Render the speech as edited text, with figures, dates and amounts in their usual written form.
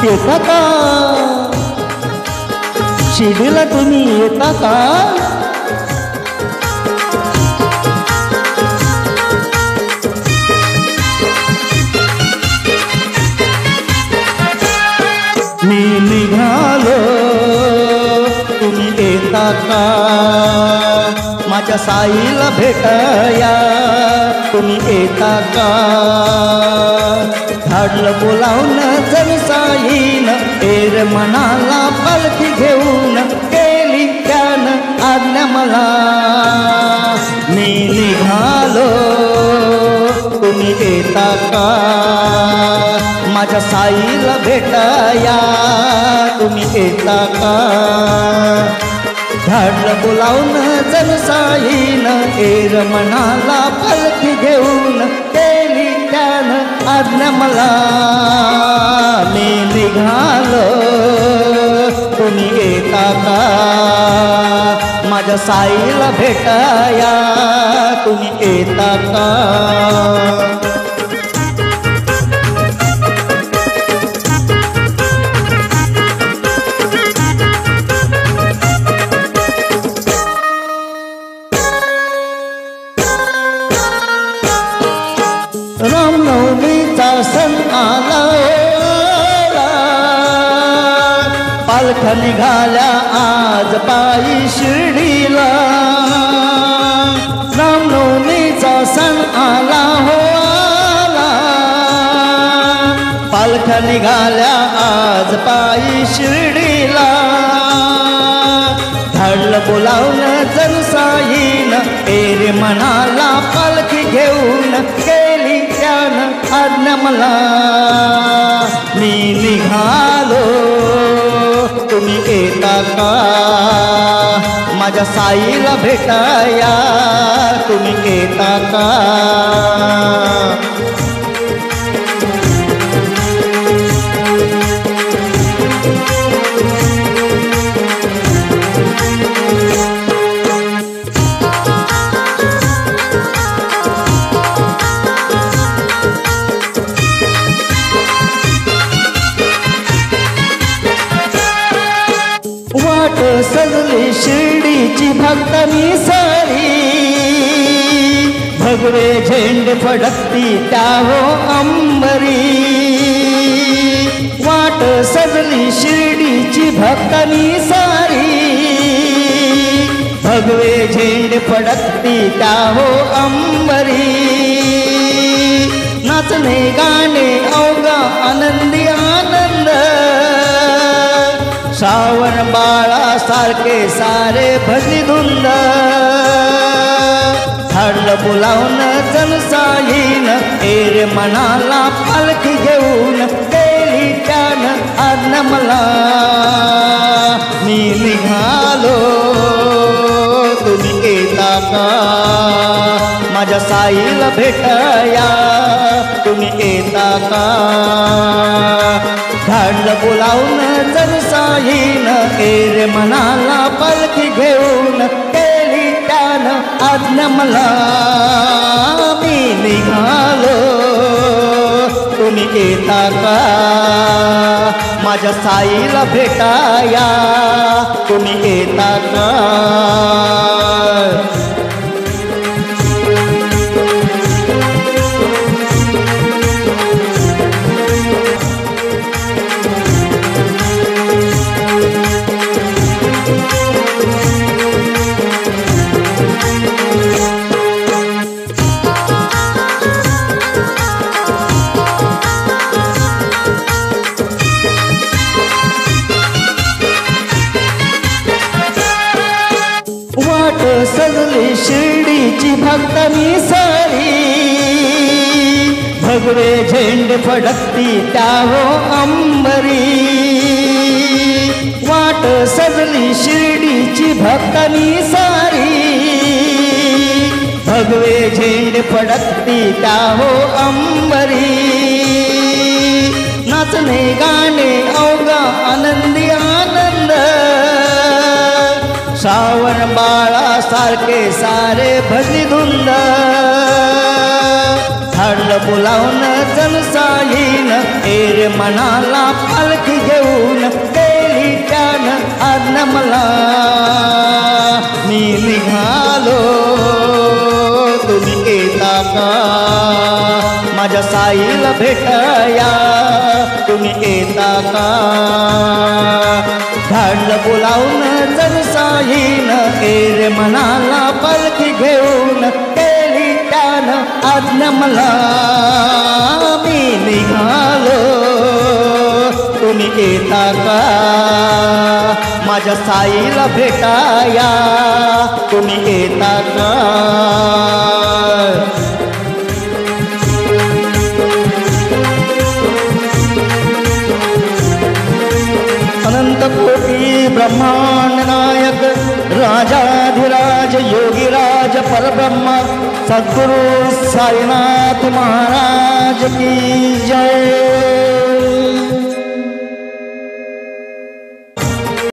येता का शिर्डीला तुम्ही येता का मी निघालो तुम्ही येता का माझ्या साईला भेटाया तुम्ही येता का धाडलं बोलावून जण साईन एर मनाला पालखी घेऊन केली त्यानं आज्ञा मला मी निघालो तुम्ही येता का माझ्या साईला भेटाया तुम्ही येता का धाडलं बोलावून जण साईन एर मनाला पालखी घेऊन केली त्यानं आज्ञा मला मी निघालो तुम्ही येता का माझ्या साईला भेटाया तुम्ही येता का रामनवमीचा सण आला पालख्या निघाल्या आज पायी शिर्डीला रामनवमीचा सण आला हो आला पालख्या निघाल्या आज पायी शिर्डीला धाडलं बोलावून जण साईन एरे मनाला पालखी घेऊन केली त्यानं आज्ञा मला मी निघालो तुम्ही येता का माझ्या साईला भेटाया तुम्ही येता का वाट सजली शिर्डीची भक्तांनी सारी भगवे झेंडे फडकती त्या हो अंबरी वाट सजली शिर्डीची भक्तांनी सारी भगवे झेंडे फडकती त्या हो अंबरी नाचणे गाणे अवघा आनंदी आनंद श्रावण बाळा सारखे सारे भजनी धुंद धाडलं बोलावून जण साईन एरे मनाला पालखी घेऊन केली त्यानं आज्ञा मला मी निघालो तुम्ही येता का माझ्या साईला भेटाया तुम्ही येता का धाडलं बोलावून जण साईन एरे मनाला पालखी घेऊन केली त्यानं आज्ञा मला मी निघालो तुम्ही येता का माझ्या साईला भेटाया तुम्ही येता का वाट सजली शिर्डीची भक्तांनी सारी भगवे झेंडे फडकती त्या हो अंबरी वाट सजली शिर्डीची भक्तांनी सारी भगवे झेंडे फडकती त्या हो अंबरी नाचणे गाणे अवघा आनंदी आनंद श्रावण बाळा सारखे सारे भजनी धुंद धाडलं बोलावून जण साईन एर मनाला पालखी घेऊन गेली त्यानं आज्ञा मला मी निघालो तुम्ही येता का माझ्या साईला भेटाया तुम्ही येता का धाडलं बोलावून जण साईन एर मनाला पालखी घेऊन गेली त्यानं आज्ञा मला मी निघालो तुम्ही येता का माझ्या साईला भेटाया तुम्ही येता का अनंत कोटी ब्रह्मांड नायक राजाधिराज योगीराज परब्रह्म सद्गुरु साईनाथ महाराज की जय।